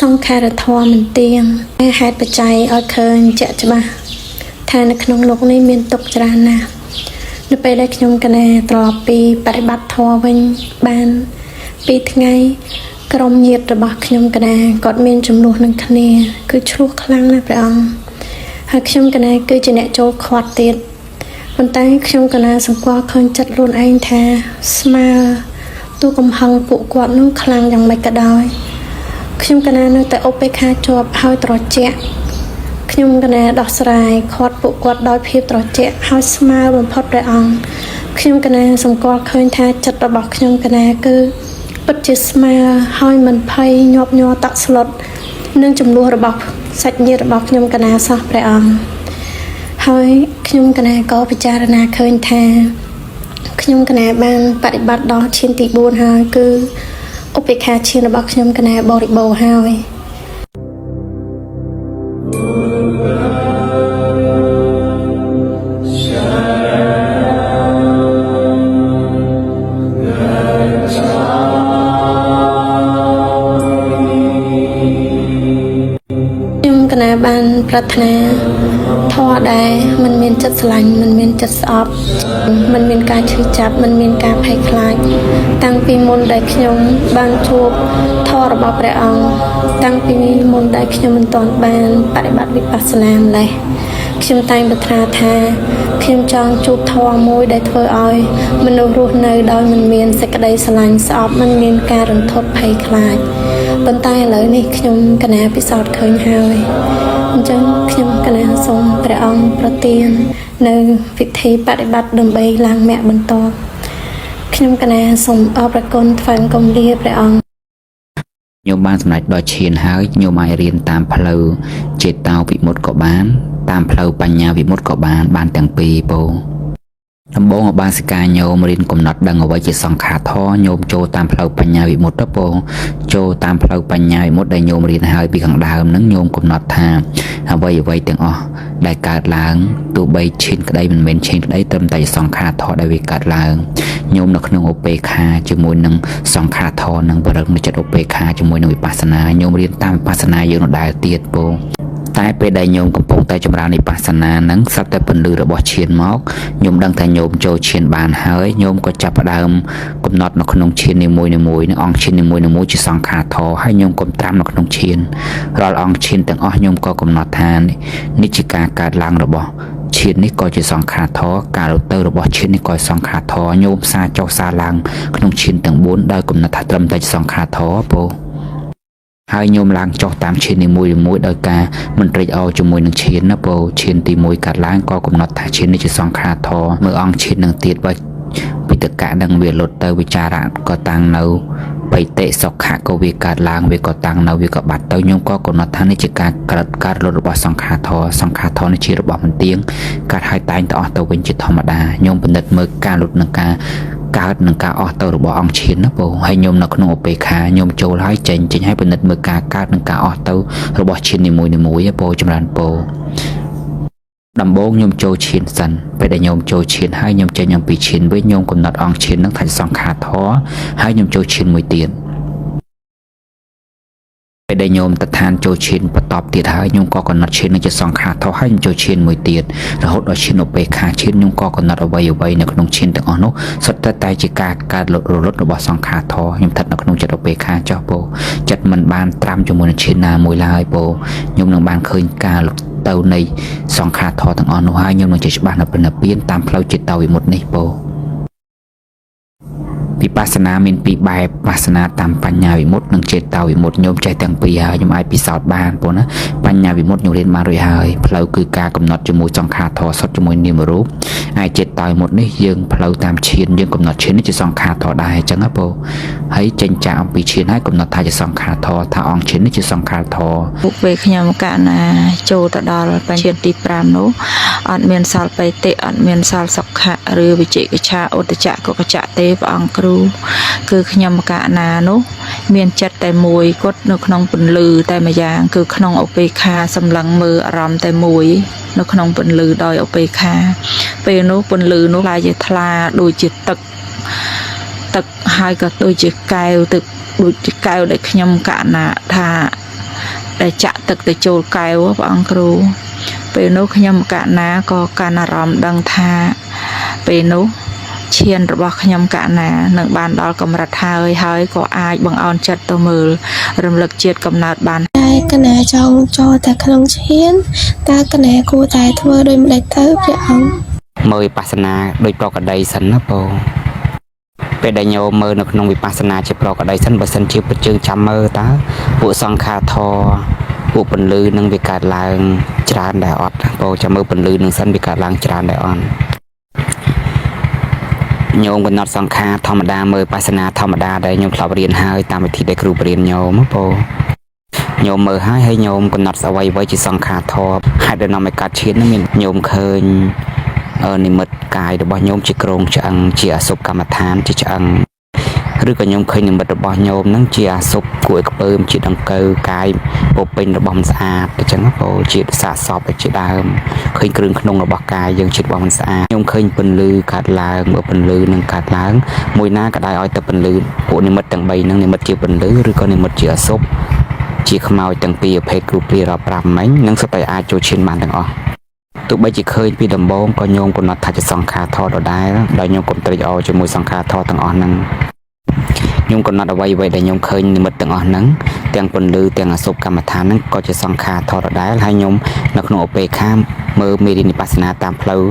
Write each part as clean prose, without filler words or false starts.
សង្ខារធម៌មិនទៀងហេតុបច្ច័យឲ្យឃើញជាក់ច្បាស់ថានៅក្នុងលោកនេះមានទុក្ខច្រើនណាស់នៅពេលដែលខ្ញុំកណាត្រឡប់ពីបរិបត្តិធម៌វិញបាន2ថ្ងៃក្រុមញាតិរបស់ខ្ញុំកណាគាត់មានចំនួននឹងគ្នាគឺឆ្លោះខ្លាំងណាស់ព្រះអង្គហើយខ្ញុំកណាគឺជាអ្នកចូលខាត់ទៀតប៉ុន្តែខ្ញុំកណាសម្គាល់ឃើញចិត្តខ្លួនឯងថាស្មើទូកំហឹងពួកគាត់នោះខ្លាំងយ៉ាងម៉េចក៏ដោយខ្ញុំកណានៅតែឧបេក្ខាជាប់ហើយត្រជាក់ខ្ញុំកណាដោះស្រាយខាត់ពួកគាត់ដោយភាពត្រជាក់ហើយស្មើបំផុតព្រះអង្គខ្ញុំកណាសម្គាល់ឃើញថាចិត្តរបស់ខ្ញុំកណាគឺពិតជាស្មើហើយមិនភ័យញាប់ញ័រតាក់ស្លុតនឹងចំនួនរបស់សាច់ញាតិរបស់ខ្ញុំកណាសោះព្រះអង្គហើយខ្ញុំកណាក៏ពិចារណាឃើញថាខ្ញុំកណាបានបប្រតិបត្តិដល់ឈានទី4ហើយគឺឧបេក្ខាឈានរបស់ខ្ញុំកណាបរិបូរណ៍ហើយបានប្រាថ្នាធម៌ដែរมันមានចិត្តស្រឡាញ់มันមានចិត្តស្អប់มันមានការឈឺចាប់มันមានការភ័យខ្លាចតាំងពីមុនដែលខ្ញុំបានជួបធម៌របស់ព្រះអង្គតាំងពីមុនដែលខ្ញុំមិនទាន់បានបប្រតិបត្តិវិបស្សនាម្លេះខ្ញុំតែងប្រាថ្នាថាខ្ញុំចង់ជួបធម៌មួយដែលធ្វើឲ្យមនុស្សរស់នៅដោយមិនមានសេចក្តីស្រឡាញ់ស្អប់មិនមានការរន្ធត់ភ័យខ្លាចប៉ុន្តែឥឡូវនេះខ្ញុំកណាពិសោធន៍ឃើញហើយអញ្ចឹងខ្ញុំកណាសូមព្រះអង្គប្រទាននៅវិធីបប្រតិបត្តិដើម្បីឡើងមគ្គបន្តខ្ញុំកណាសូមអរព្រគុណថ្វាយបង្គំលាព្រះអង្គញោមបានសម្រេចដល់ឈានហើយញោមអាចរៀនតាមផ្លូវចេតោវិមុតក៏បានតាមផ្លូវបញ្ញាវិមុតក៏បានទាំងពីរពោដំបូងឧបាសិកាញោមរៀនកំណត់ដឹងអ្វីជាសង្ខារធម៌ញោមចូលតាមផ្លូវបញ្ញាវិមុតទៅពោចូលតាមផ្លូវបញ្ញាវិមុតដែលញោមរៀនហើយពីខាងដើមហ្នឹងញោមកំណត់ថាអ្វីទាំងអស់ដែលកើតឡើងទោះបីឈានក្តីមិនមែនឈានក្តីត្រឹមតែសង្ខារធម៌ដែលវាកើតឡើងញោមនៅក្នុងឧបេក្ខាជាមួយនឹងសង្ខារធម៌នឹងបរិបនៅចិត្តឧបេក្ខាជាមួយនឹងវិបស្សនាញោមរៀនតាមវិបស្សនាយើងនៅដែរទៀតពោតែពេលដែលញោមកំពុងតែចម្រើនវិបស្សនានឹងសត្វតែពន្លឺរបស់ឈានមកញោមដឹងថាញោមចូលឈានបានហើយញោមក៏ចាប់ផ្ដើមកំណត់នៅក្នុងឈាននីមួយនឹងអង្គឈាននីមួយជាសង្ខារធម៌ហើយញោមកំត្រាំនៅក្នុងឈានរាល់អង្គឈានទាំងអស់ញោមក៏កំណត់ថានេះជាការកើតឡើងរបស់ឈាននេះក៏ជាសង្ខារធម៌ការរត់ទៅរបស់ឈាននេះក៏សង្ខារធម៌ញោមសារចុះសារឡើងក្នុងឈានទាំង4ដោយកំណត់ថាត្រឹមតែសង្ខារធម៌ពោហើយញោមឡើងចុះតាមឈាននីមួយដោយការមិនត្រេកអរជាមួយនឹងឈានណាពោឈានទី1កាត់ឡើងក៏កំណត់ថាឈាននេះជាសង្ខារធម៌មើលអង្គឈាននឹងទៀតបើពិតកៈនឹងវាលុតទៅវិចារៈក៏តាំងនៅបៃតិសុខៈក៏វាកើតឡើងវាក៏តាំងនៅវាក៏បាត់ទៅញោមក៏កំណត់ថានេះជាការកើតលុតរបស់សង្ខារធម៌នេះជារបស់មិនទៀងកើតហើយតែងទៅអស់ទៅវិញជាធម្មតាញោមពិនិត្យមើលការលុតនឹងការកើតនឹងការអស់ទៅរបស់អង្គឈានណាពោហើយញោមនៅក្នុងឧបេក្ខាញោមចូលហើយចេញហើយពិនិត្យមើលការកើតនឹងការអស់ទៅរបស់ឈាននីមួយពោចម្រើនពោដំបូងញោមចូលឈានសិនពេលដែលញោមចូលឈានហើយញោមចេញអំពីឈានវិញញោមកំណត់អង្គឈាននឹងថាសង្ខារធម៌ហើយញោមចូលឈានមួយទៀតពេលដែលញោមតឋានចូលឈានបន្តទៀតហើយញោមក៏កំណត់ឈាននឹងជាសង្ខារធម៌ហើយញោមចូលឈានមួយទៀតរហូតដល់ឈានឧបេក្ខាឈានញោមក៏កំណត់អ្វីនៅក្នុងឈានទាំងអស់នោះសុទ្ធតែជាការកើតលុតរបស់សង្ខារធម៌ខ្ញុំស្ថិតនៅក្នុងចិត្តឧបេក្ខាចុះពោចិត្តមិនបានត្រាំជាមួយនឹងឈានណាមួយឡើយពោញោមនឹងបានឃើញការលុតទៅនៃសង្ខារធម៌ទាំងអស់នោះហើយញោមនឹងជាច្បាស់នៅព្រះនិព្វានតាមផ្លូវចេតវិមុតនេះពោវិបស្សនាមានពីរបែបវិបស្សនាតាមបញ្ញាវិមុតនិងចេតវិមុតញោមចេះទាំងពីរហើយខ្ញុំអាចពិសោធន៍បានប៉ុណ្ណាបញ្ញាវិមុតញោមរៀនបានរួចហើយផ្លូវគឺការកំណត់ជាមួយសង្ខារធម៌សុទ្ធជាមួយនាមរូបហើយចេតវិមុតនេះយើងផ្លូវតាមឈានយើងកំណត់ឈាននេះជាសង្ខារធម៌ដែរអញ្ចឹងណាពោហើយចេញចាកអំពីឈានហើយកំណត់ថាជាសង្ខារធម៌ថាអង្គឈាននេះជាសង្ខារធម៌ពួកពេលខ្ញុំកណាចូលទៅដល់បញ្ជាទី5នោះអត់មានសល់បៃតិអត់មានសល់សុខៈឬវិជិកិច្ឆាឧត្តចៈកុកចៈទេព្រះអង្គគ្រូគឺខ្ញុំកណានោះមានចិត្តតែមួយគត់នៅក្នុងពន្លឺតែម្យ៉ាងគឺក្នុងឧបេក្ខាសម្លឹងមើលអារម្មណ៍តែមួយនៅក្នុងពន្លឺដោយឧបេក្ខាពេលនោះពន្លឺនោះឡាយជាថ្លាដូចជាទឹកហើយក៏ដូចជាកែវទឹកដូចជាកែវដែលខ្ញុំកណាថា ដែលចាក់ទឹកទៅចូលកែវព្រះអង្គគ្រូពេលនោះខ្ញុំកណាក៏កាន់អារម្មណ៍ដឹងថាពេលនោះឈានរបស់ខ្ញុំកណានឹងបានដល់កម្រិតហើយក៏អាចបង្អោនចិត្តទៅមើលរំលឹកជាតិកំណើតបានតែកណាចង់ចូលតែក្នុងឈានតើកណាគួរតែធ្វើដូចម្ដេចទៅព្រះអង្គមើលវិបស្សនាដោយប្រកដីសិនណាបងពេលដែលញោមមើលនៅក្នុងវិបស្សនាជាប្រកដីសិនបើសិនជាពិតជើងចាំមើលតើពួកសង្ខារធរពួកពន្លឺនឹងវាកើតឡើងច្រើនដែរអត់បងចាំមើលពន្លឺនឹងសិនវាកើតឡើងច្រើនដែរអត់ញោមកំណត់សង្ខារធម្មតាមើលបស្សនាធម្មតាដែលញោមធ្លាប់រៀនហើយតាមវិធីដែលគ្រូបរៀនញោមបងញោមមើលហើយញោមកំណត់អ្វីជាសង្ខារធម៌ហេតុដែលនាំឲ្យកាត់ឈាននឹងមានញោមឃើញនិមិត្តកាយរបស់ញោមជាក្រងឆ្អឹងជាអសុភកម្មដ្ឋានជាឆ្អឹងឬក៏ញោមឃើញនិមិត្តរបស់ញោមនឹងជាអសុភគួរឲ្យខ្ពើមជាដង្កូវកាយពោពេញរបស់មិនស្អាតអញ្ចឹងបងជាសាកសពជាដើមឃើញគ្រឿងក្នុងរបស់កាយយើងជារបស់មិនស្អាតញោមឃើញពន្លឺកាត់ឡើងមើលពន្លឺនឹងកាត់ឡើងមួយណាក៏ដោយឲ្យតែពន្លឺពួកនិមិត្តទាំង3ហ្នឹងនិមិត្តជាពន្លឺឬក៏និមិត្តជាអសុភជាខ្មោចទាំងពីរប្រភេទគ្រូព្រារាប់5មិញនឹងសុទ្ធតែអាចចូលឈានបានទាំងអស់ទោះបីជាឃើញពីដំបូងក៏ញោមកំណត់ថាជាសង្ខារធរដដែលដោយញោមកំត្រេកអរជាមួយសង្ខារធរទាំងអស់ហ្នឹងញោមកំណត់អ្វីដែលញោមឃើញនិមិត្តទាំងអស់ហ្នឹងទាំងពន្លឺទាំងអសុភកម្មដ្ឋានហ្នឹងក៏ជាសង្ខារធរដដែលហើយញោមនៅក្នុងឧបេក្ខាមើលមេរៀនវិបស្សនាតាមផ្លូវ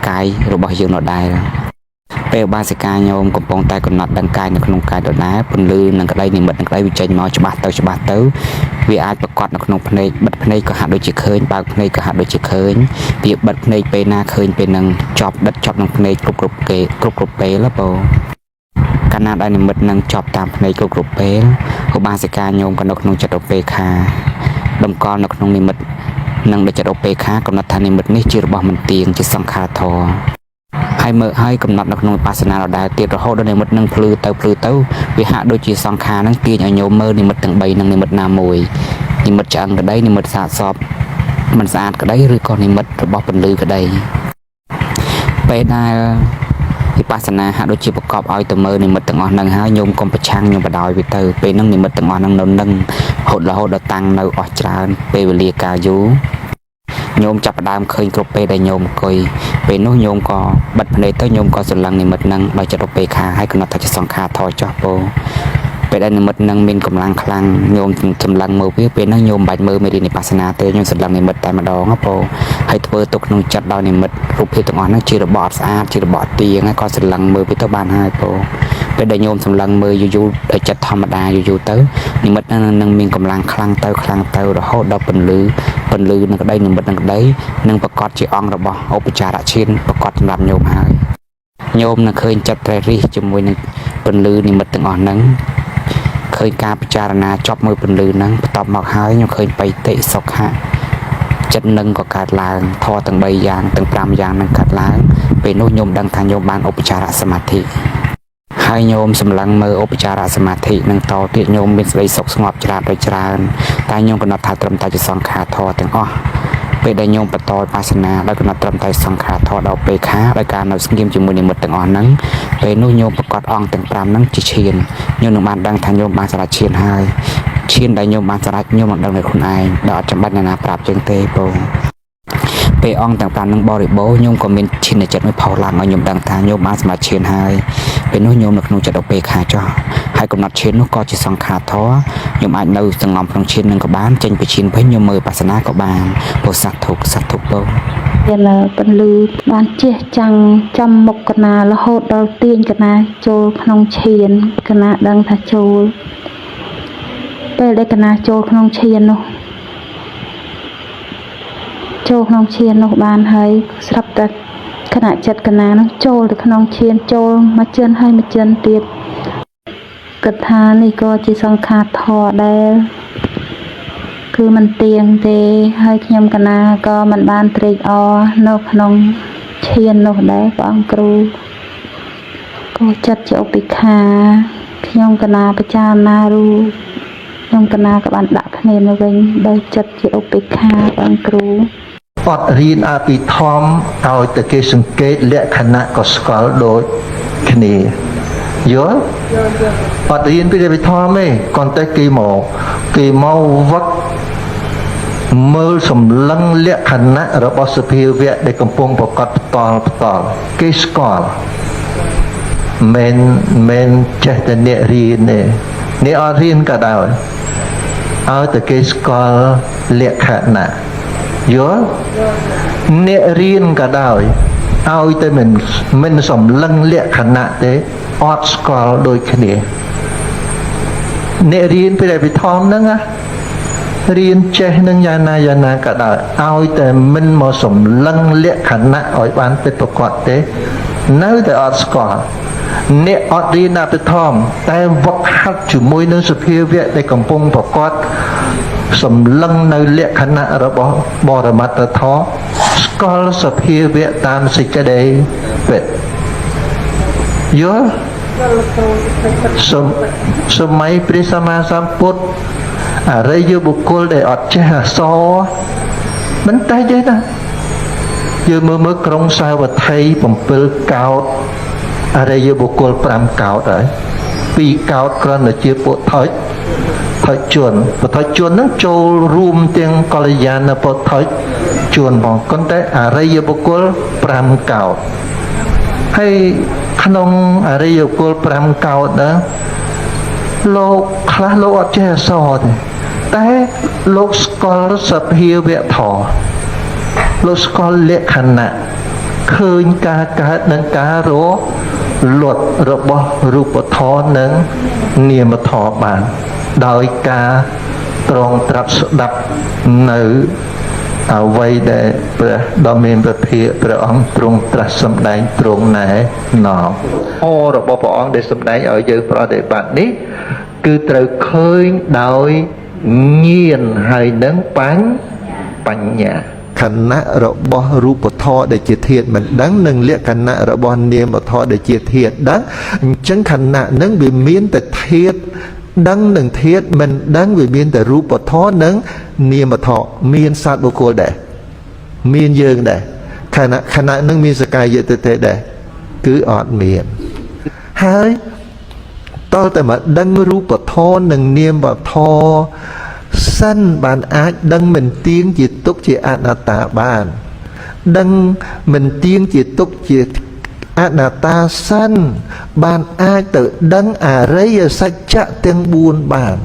កាយរបស់យើងដដែលពេលបាសិកាញោមកំពុងតែកំណត់ដឹងកាយនៅក្នុងកាយដដែលពន្លឺនឹងក្តីនិមិត្តនឹងក្តីវាចេញមកច្បាស់ទៅវាអាចប្រកបនៅក្នុងភ្នែកបិទភ្នែកក៏ហាក់ដូចជាឃើញបើកភ្នែកក៏ហាក់ដូចជាឃើញវាបិទភ្នែកពេលណាឃើញពេលនឹងចប់ដិតចប់ក្នុងភ្នែកគ្រប់ពេលបងកាលណាដែលនិមិត្តនឹងចប់តាមភ្នែកគ្រប់ពេលឧបាសិកាញោមក៏នៅក្នុងចិត្តឧបេក្ខាតម្កល់នៅក្នុងនិមិត្តនឹងដូចចិត្តឧបេក្ខាកំណត់ថានិមិត្តនេះជារបស់មិនទៀងជាសង្ខារធរហើយមើលហើយកំណត់នៅក្នុងវិបស្សនាដដែលទៀតរហូតដល់និមិត្តនឹងភ្លឺទៅវាហាក់ដូចជាសង្ខារនឹងទាញឲ្យញោមមើលនិមិត្តទាំង3នឹងនិមិត្តណាមួយនិមិត្តឆ្អឹងក្តីនិមិត្តសាកសពមិនស្អាតក្តីឬក៏និមិត្តរបស់ពន្លឺក្តីពេលដែលវិបស្សនាហាក់ដូចជាប្រកបឲ្យទៅមើលនិមិត្តទាំងអស់ហ្នឹងហើយញោមកុំប្រឆាំងញោមបដ ாய் វាទៅពេលហ្នឹងនិមិត្តទាំងអស់ហ្នឹងនៅរហូតដល់តាំងនៅអស់ច្រើនពេលវេលាកាលយូរញោមចាប់ផ្ដើមឃើញគ្រប់ពេលដែលញោមអង្គុយពេលនោះញោមក៏បិទភ្នែកទៅញោមក៏ស្រឡឹងនិមិត្តហ្នឹងដោយចិត្តឧបេក្ខាហើយកំណត់ថាជាសង្ខារធរចោះពោពេលដែលនិមិត្តហ្នឹងមានកម្លាំងខ្លាំងញោមសម្លឹងមើលវាពេលហ្នឹងញោមមិនបាច់មើលមេរៀនវិបស្សនាទេញោមសម្លឹងនិមិត្តតែម្ដងពោហើយធ្វើទុកក្នុងចិត្តដោយនិមិត្តរូបភាពទាំងអស់ហ្នឹងជារបស់អត់ស្អាតជារបស់ទៀងហើយក៏សម្លឹងមើលវាទៅបានហើយពោពេលដែលញោមសម្លឹងមើលយូរដោយចិត្តធម្មតាយូរទៅនិមិត្តហ្នឹងនឹងមានកម្លាំងខ្លាំងទៅរហូតដល់ពន្លឺនឹងក្តីនិមិត្តនឹងក្តីនឹងប្រកាសជាអង្គរបស់ឧបចារឈានប្រកាសសម្រាប់ញោមហើយញោមនឹងឃើញចិត្តត្រេះរិះជាមួយនឹងពន្លឺនិមិត្តទាំងអស់ហ្នឹងឃើញការពិចារណាចប់មើលពន្លឺហ្នឹងបន្ទាប់មកហើយញោមឃើញបៃតិសុខៈចិត្តនឹងក៏កើតឡើងធម៌ទាំង3យ៉ាងទាំង5យ៉ាងនឹងកើតឡើងពេលនោះញោមដឹងថាញោមបានឧបចារសមាធិហើយញោមសម្លឹងមើលឧបចារសមាធិនឹងតទៀតញោមមានសេចក្តីសុខស្ងប់ច្រើនតែញោមកំណត់ថាត្រឹមតែជាសង្ខារធម៌ទាំងអស់ពេលដែលញោមបន្តវិបស្សនាដោយកំណត់ត្រឹមតែសង្ខារធម៌ដល់ពេលខាដោយការនៅស្ងៀមជាមួយនិមិត្តទាំងអស់ហ្នឹងពេលនោះញោមប្រកាសអង្គទាំង5ហ្នឹងជាឈានញោមនឹងបានដឹងថាញោមបានសម្រេចឈានហើយឈានដែលញោមបានសម្រេចញោមនឹងដឹងដោយខ្លួនឯងដែលអត់ចាំបាច់អ្នកណាប្រាប់ជាងទេបងពេលអង្គទាំង5នឹងបរិបូរញោមក៏មានឈានចិត្តមួយផុសឡើងឲ្យញោមដឹងថាញោមបានសម្រេចឈានហើយពេលនោះញោមនៅក្នុងចិត្តឧបេក្ខាចោះហើយកំណត់ឈាននោះក៏ជាសង្ខារធម៌ញោមអាចនៅសង្ងំក្នុងឈាននឹងក៏បានចេញពីឈានវិញញោមមើលបស្សនាក៏បានពោសត្ថុបងពេលពន្លឺបានជះចាំងចំមុខកណារហូតដល់ទាញកណាចូលក្នុងឈានកណាដឹងថាចូលពេលដែលកណាចូលក្នុងឈាននោះបានហើយស្រាប់តែខណៈចិត្តកណានោះចូលទៅក្នុងឈានចូលមួយជិនហើយមួយជិនទៀតគិតថានេះក៏ជាសង្ខារធម៌ដែរគឺមិនទៀងទេហើយខ្ញុំកណាក៏មិនបានត្រេកអរនៅក្នុងឈាននោះដែរព្រះអង្គគ្រូក៏ចិត្តជាឧបេក្ខាខ្ញុំកណាពិចារណារូបខ្ញុំកណាក៏បានដាក់គ្នានៅវិញដោយចិត្តជាឧបេក្ខាព្រះអង្គគ្រូអត់រៀនអភិធម្មឲ្យតែគេសង្កេតលក្ខណៈក៏ស្គាល់ដូចគ្នាយល់អត់រៀនពីអភិធម្មទេគ្រាន់តែគេមកវឹក មើលសម្លឹងលក្ខណៈរបស់សភាវៈដែលកំពុងប្រកបផ្ទាល់គេស្គាល់មិនចេះតែអ្នករៀនទេអ្នកអត់រៀនក៏ដោយឲ្យតែគេស្គាល់លក្ខណៈយល់អ្នករៀនក៏ដោយឲ្យតែមិនសម្លឹងលក្ខណៈទេអត់ស្គាល់ដូចគ្នាអ្នករៀនពីដែលពិធម្មហ្នឹងណារៀនចេះនឹងយ៉ាងណាក៏ដោយឲ្យតែមិនមកសម្លឹងលក្ខណៈឲ្យបានពិតប្រាកដទេនៅតែអត់ស្គាល់អ្នកអត់រៀនអភិធម្មតែវឹកហាត់ជាមួយនឹងសភាវៈដែលកំពុងប្រកបសម្លឹងនៅលក្ខណៈរបស់បរមត្តធម៌ស្គាល់សភាវៈតាមសេចក្តីពិតយល់សម័យព្រះសម្មាសម្ពុទ្ធអរិយបុគ្គលដែលអត់ចេះអក្សរមិនតែទេណាយើងមើលក្រុងសាវត្ថី7កោដអរិយបុគ្គល5កោដហើយ2កោដគ្រាន់តែជាពុទ្ធិជនហ្នឹងចូលរួមទាំងកល្យាណពុទ្ធិជនផងប៉ុន្តែអរិយបុគ្គល5កោដហើយក្នុងអរិយបុគ្គល5កោដហ្នឹងលោកខ្លះលោកអត់ចេះអក្សរទេតែលោកស្គាល់សភាវៈធម៌លោកស្គាល់លក្ខណៈឃើញការកើតនិងការរលត់របស់រូបធម៌និងនាមធម៌បានដោយការត្រង់ត្រាប់ស្ដាប់នៅអ្វីដែលព្រះដ៏មានព្រះភិក្ខព្រះអង្គទ្រង់ត្រាស់សម្ដែងទ្រង់ណែនាំរបស់ព្រះអង្គដែលសម្ដែងឲ្យយើងប្រតិបត្តិនេះគឺត្រូវឃើញដោយញាណហើយនឹងបញ្ញាខណៈរបស់រូបធម៌ដែលជាធាតុមិនដឹងនិងលក្ខណៈរបស់នាមធម៌ដែលជាធាតុដឹងអញ្ចឹងខណៈនឹងវាមានតែធាតុដឹងនិងធាតុមិនដឹងវាមានតែរូបធម៌និងនាមធម៌មានសត្វបុគ្គលដែរមានយើងដែរខណៈនឹងមានសកាយតិទេដែរគឺអត់មានហើយតើតែមកដឹងរូបធម៌និងនាមធម៌សិនបានអាចដឹងមិនទៀងជាទុកជាអនត្តាបានដឹងមិនទៀងជាទុកជាអនត្តាសិនបានអាចទៅដឹងអរិយសច្ចៈទាំង4បាន